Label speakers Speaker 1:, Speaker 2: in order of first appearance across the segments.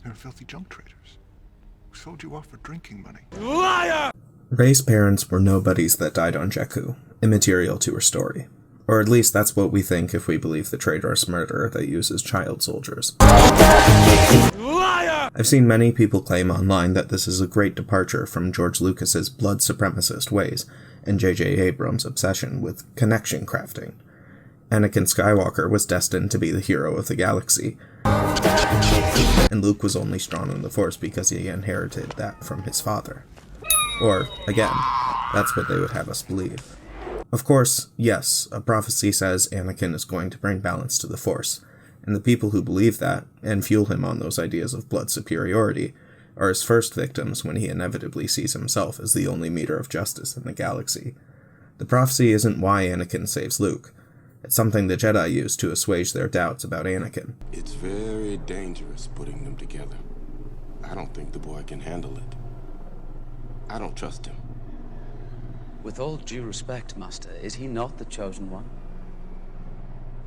Speaker 1: They're filthy junk traders who sold you off for drinking money.
Speaker 2: Liar!
Speaker 3: Rey's parents were nobodies that died on Jakku, immaterial to her story. Or at least that's what we think if we believe the traitorous murderer that uses child soldiers.
Speaker 2: Liar!
Speaker 3: I've seen many people claim online that this is a great departure from George Lucas's blood supremacist ways and J.J. Abrams' obsession with connection crafting. Anakin Skywalker was destined to be the hero of the galaxy, and Luke was only strong in the Force because he inherited that from his father. Or, again, that's what they would have us believe. Of course, yes, a prophecy says Anakin is going to bring balance to the Force, and the people who believe that, and fuel him on those ideas of blood superiority, are his first victims when he inevitably sees himself as the only meter of justice in the galaxy. The prophecy isn't why Anakin saves Luke. It's something the Jedi use to assuage their doubts about Anakin.
Speaker 4: It's very dangerous putting them together. I don't think the boy can handle it. I don't trust him.
Speaker 5: With all due respect, Master, is he not the chosen one?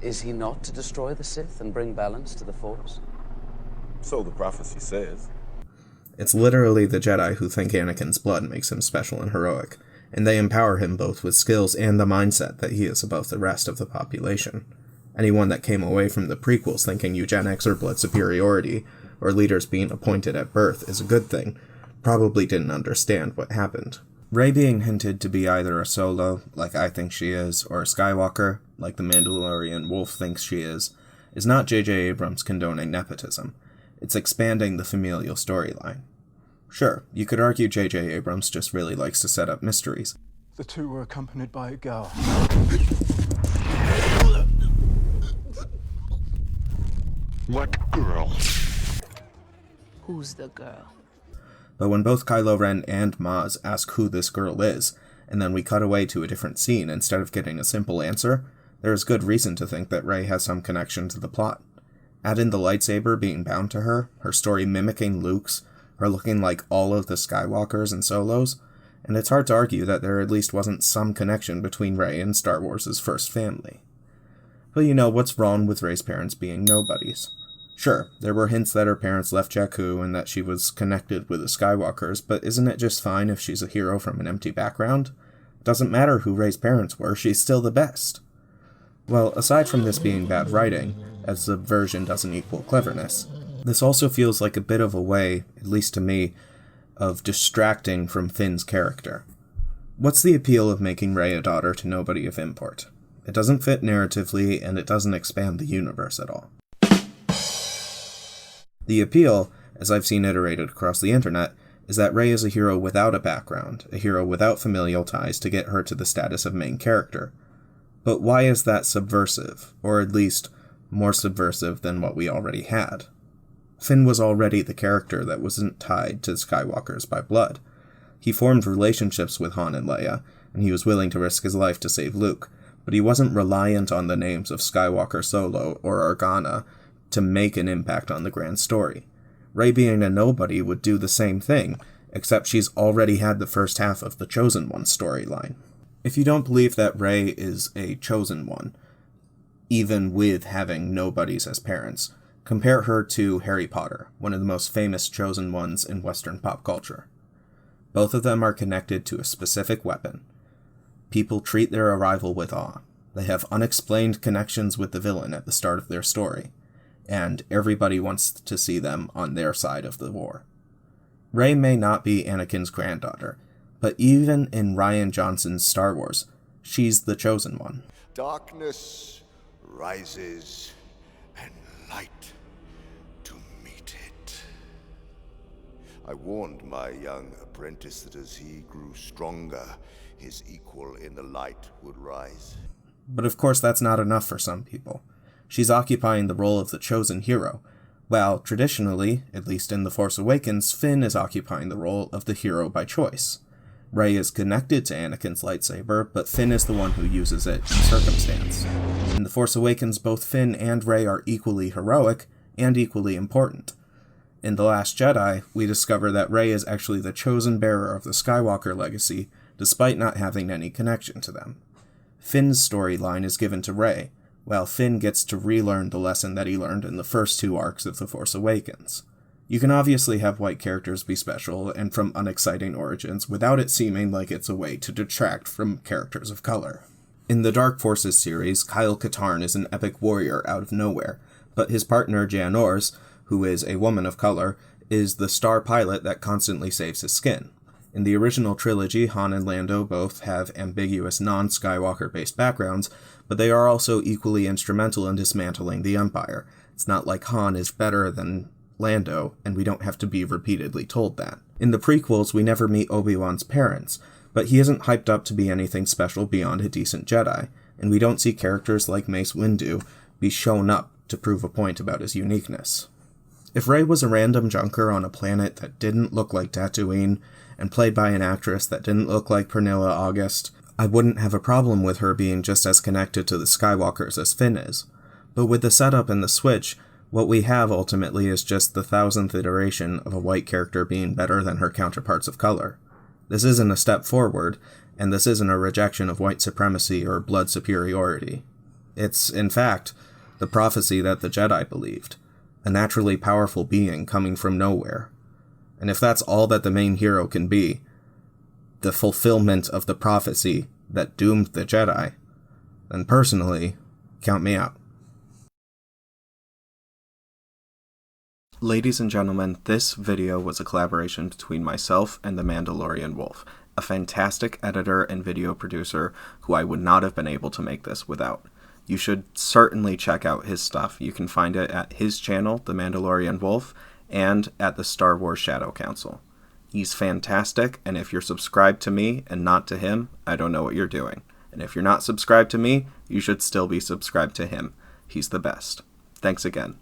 Speaker 5: Is he not to destroy the Sith and bring balance to the Force?
Speaker 4: So the prophecy says.
Speaker 3: It's literally the Jedi who think Anakin's blood makes him special and heroic, and they empower him both with skills and the mindset that he is above the rest of the population. Anyone that came away from the prequels thinking eugenics or blood superiority, or leaders being appointed at birth is a good thing, probably didn't understand what happened. Rey being hinted to be either a Solo, like I think she is, or a Skywalker, like the Mandalorian Wolf thinks she is not J.J. Abrams condoning nepotism. It's expanding the familial storyline. Sure, you could argue J.J. Abrams just really likes to set up mysteries.
Speaker 6: The two were accompanied by a girl.
Speaker 1: What girl?
Speaker 7: Who's the girl?
Speaker 3: But when both Kylo Ren and Maz ask who this girl is, and then we cut away to a different scene instead of getting a simple answer, there is good reason to think that Rey has some connection to the plot. Add in the lightsaber being bound to her, her story mimicking Luke's, her looking like all of the Skywalkers and Solos, and it's hard to argue that there at least wasn't some connection between Rey and Star Wars' first family. But you know, what's wrong with Rey's parents being nobodies? Sure, there were hints that her parents left Jakku and that she was connected with the Skywalkers, but isn't it just fine if she's a hero from an empty background? Doesn't matter who Rey's parents were, she's still the best. Well, aside from this being bad writing, as subversion doesn't equal cleverness, this also feels like a bit of a way, at least to me, of distracting from Finn's character. What's the appeal of making Rey a daughter to nobody of import? It doesn't fit narratively, and it doesn't expand the universe at all. The appeal, as I've seen iterated across the internet, is that Rey is a hero without a background, a hero without familial ties to get her to the status of main character. But why is that subversive, or at least more subversive than what we already had? Finn was already the character that wasn't tied to Skywalkers by blood. He formed relationships with Han and Leia, and he was willing to risk his life to save Luke, but he wasn't reliant on the names of Skywalker Solo or Organa to make an impact on the grand story. Rey being a nobody would do the same thing, except she's already had the first half of the Chosen One storyline. If you don't believe that Rey is a Chosen One, even with having nobodies as parents, compare her to Harry Potter, one of the most famous Chosen Ones in Western pop culture. Both of them are connected to a specific weapon. People treat their arrival with awe. They have unexplained connections with the villain at the start of their story, and everybody wants to see them on their side of the war. Rey may not be Anakin's granddaughter, but even in Rian Johnson's Star Wars, she's the chosen one.
Speaker 8: Darkness rises and light to meet it. I warned my young apprentice that as he grew stronger, his equal in the light would rise.
Speaker 3: But of course that's not enough for some people. She's occupying the role of the chosen hero, while traditionally, at least in The Force Awakens, Finn is occupying the role of the hero by choice. Rey is connected to Anakin's lightsaber, but Finn is the one who uses it in circumstance. In The Force Awakens, both Finn and Rey are equally heroic and equally important. In The Last Jedi, we discover that Rey is actually the chosen bearer of the Skywalker legacy, despite not having any connection to them. Finn's storyline is given to Rey, while Finn gets to relearn the lesson that he learned in the first two arcs of The Force Awakens. You can obviously have white characters be special and from unexciting origins without it seeming like it's a way to detract from characters of color. In the Dark Forces series, Kyle Katarn is an epic warrior out of nowhere, but his partner Jan Ors, who is a woman of color, is the star pilot that constantly saves his skin. In the original trilogy, Han and Lando both have ambiguous non-Skywalker-based backgrounds, but they are also equally instrumental in dismantling the Empire. It's not like Han is better than Lando, and we don't have to be repeatedly told that. In the prequels, we never meet Obi-Wan's parents, but he isn't hyped up to be anything special beyond a decent Jedi, and we don't see characters like Mace Windu be shown up to prove a point about his uniqueness. If Rey was a random junker on a planet that didn't look like Tatooine, and played by an actress that didn't look like Pernilla August, I wouldn't have a problem with her being just as connected to the Skywalkers as Finn is. But with the setup and the switch, what we have ultimately is just the 1000th iteration of a white character being better than her counterparts of color. This isn't a step forward, and this isn't a rejection of white supremacy or blood superiority. It's, in fact, the prophecy that the Jedi believed, a naturally powerful being coming from nowhere. And if that's all that the main hero can be, the fulfillment of the prophecy that doomed the Jedi, then personally, count me out. Ladies and gentlemen, this video was a collaboration between myself and the Mandalorian Wolf, a fantastic editor and video producer who I would not have been able to make this without. You should certainly check out his stuff. You can find it at his channel, The Mandalorian Wolf, and at the Star Wars Shadow Council. He's fantastic, and if you're subscribed to me and not to him, I don't know what you're doing. And if you're not subscribed to me, you should still be subscribed to him. He's the best. Thanks again.